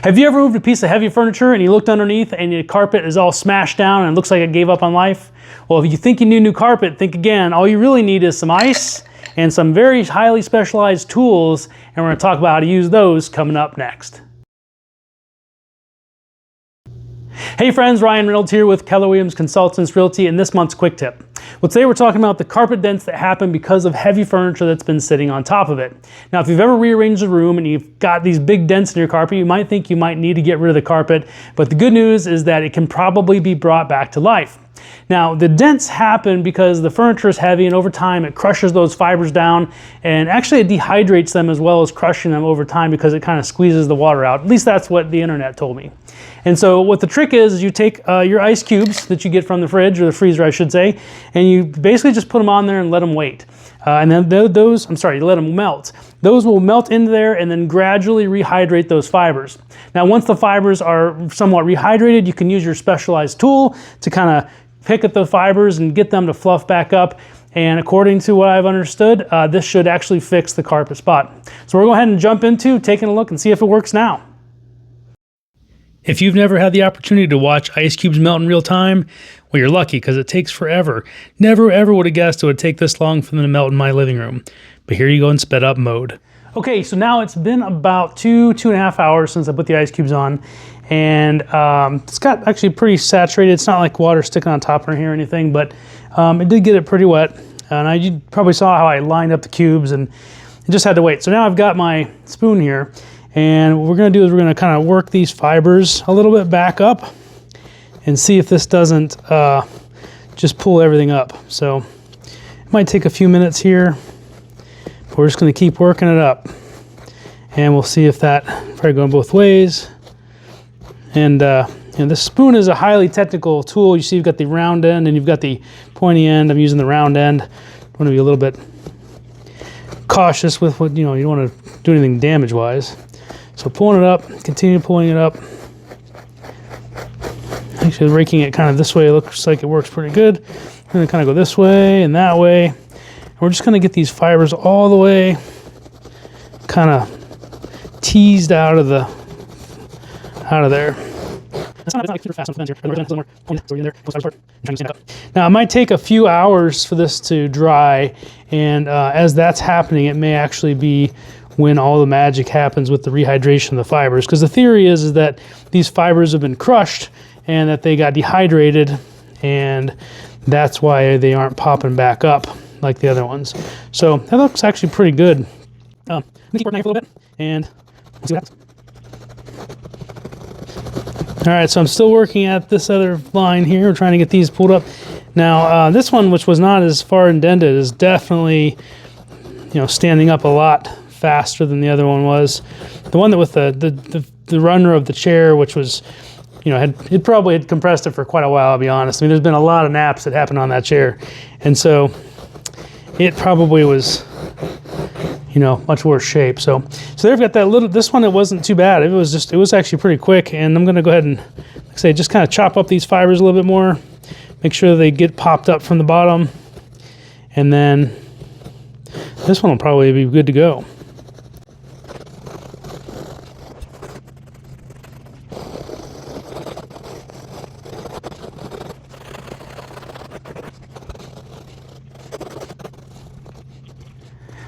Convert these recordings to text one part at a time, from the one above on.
Have you ever moved a piece of heavy furniture and you looked underneath and your carpet is all smashed down and it looks like it gave up on life? Well, if you think you need new carpet, think again. All you really need is some ice and some very highly specialized tools, and we're going to talk about how to use those coming up next. Hey friends, Ryan Reynolds here with Keller Williams Consultants Realty in this month's quick tip. Well, today we're talking about the carpet dents that happen because of heavy furniture that's been sitting on top of it. Now, if you've ever rearranged a room and you've got these big dents in your carpet, you might think you might need to get rid of the carpet, but the good news is that it can probably be brought back to life. Now, the dents happen because the furniture is heavy and over time it crushes those fibers down, and actually it dehydrates them as well as crushing them over time because it kind of squeezes the water out. At least that's what the internet told me. And so what the trick is you take your ice cubes that you get from the fridge, or the freezer I should say, and you basically just put them on there and let them wait. And then you let them melt. Those will melt into there and then gradually rehydrate those fibers. Now, once the fibers are somewhat rehydrated, you can use your specialized tool to kind of pick at the fibers and get them to fluff back up. And according to what I've understood, this should actually fix the carpet spot. So we're going to go ahead and jump into taking a look and see if it works now. If you've never had the opportunity to watch ice cubes melt in real time, well, you're lucky because it takes forever. Never ever would have guessed it would take this long for them to melt in my living room. But here you go in sped up mode. Okay, so now it's been about two and a half hours since I put the ice cubes on. And it's got actually pretty saturated. It's not like water sticking on top or here or anything, but it did get it pretty wet. And you probably saw how I lined up the cubes and just had to wait. So now I've got my spoon here. And what we're going to do is we're going to kind of work these fibers a little bit back up and see if this doesn't just pull everything up. So it might take a few minutes here, but we're just going to keep working it up. And we'll see if that, probably going both ways. And this spoon is a highly technical tool. You see you've got the round end and you've got the pointy end. I'm using the round end. I want to be a little bit cautious with what, you don't want to do anything damage-wise. So pulling it up, continue pulling it up. Actually raking it kind of this way, it looks like it works pretty good. I'm going to kind of go this way and that way. And we're just going to get these fibers all the way kind of teased out of there. Now it might take a few hours for this to dry, and as that's happening, it may actually be when all the magic happens with the rehydration of the fibers. Because the theory is that these fibers have been crushed and that they got dehydrated, and that's why they aren't popping back up like the other ones. So that looks actually pretty good. I'm gonna keep working a little bit and we'll see what happens. All right, so I'm still working at this other line here, trying to get these pulled up. Now, this one, which was not as far indented, is definitely, standing up a lot faster than the other one was. The one that with the runner of the chair, which was, it probably had compressed it for quite a while, I'll be honest. I mean, there's been a lot of naps that happened on that chair. And so it probably was, much worse shape. So they've got that this one, it wasn't too bad. It was actually pretty quick. And I'm going to go ahead and, like I say, just kind of chop up these fibers a little bit more, make sure they get popped up from the bottom. And then this one will probably be good to go.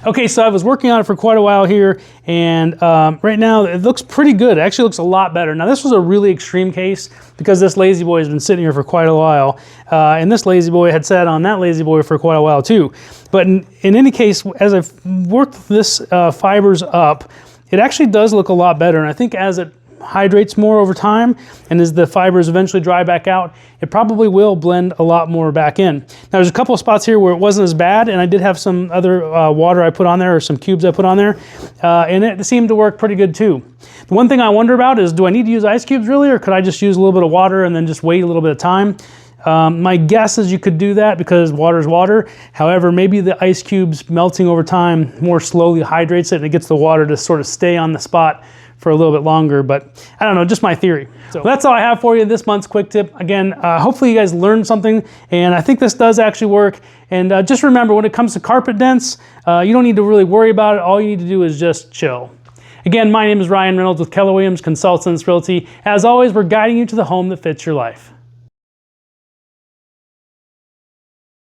Okay, so I was working on it for quite a while here, and right now it looks pretty good. It actually looks a lot better. Now, this was a really extreme case because this lazy boy has been sitting here for quite a while, and this lazy boy had sat on that lazy boy for quite a while too. But in any case, as I've worked this fibers up, it actually does look a lot better, and I think as it hydrates more over time and as the fibers eventually dry back out, it probably will blend a lot more back in. Now, there's a couple of spots here where it wasn't as bad, and I did have some other water I put on there, or some cubes I put on there, and it seemed to work pretty good too. The one thing I wonder about is, do I need to use ice cubes really, or could I just use a little bit of water and then just wait a little bit of time? My guess is you could do that because water is water. However, maybe the ice cubes melting over time more slowly hydrates it and it gets the water to sort of stay on the spot for a little bit longer, but I don't know, just my theory. So that's all I have for you this month's quick tip. Again, hopefully you guys learned something, and I think this does actually work. And just remember, when it comes to carpet dents, you don't need to really worry about it. All you need to do is just chill. Again, my name is Ryan Reynolds with Keller Williams Consultants Realty. As always, we're guiding you to the home that fits your life.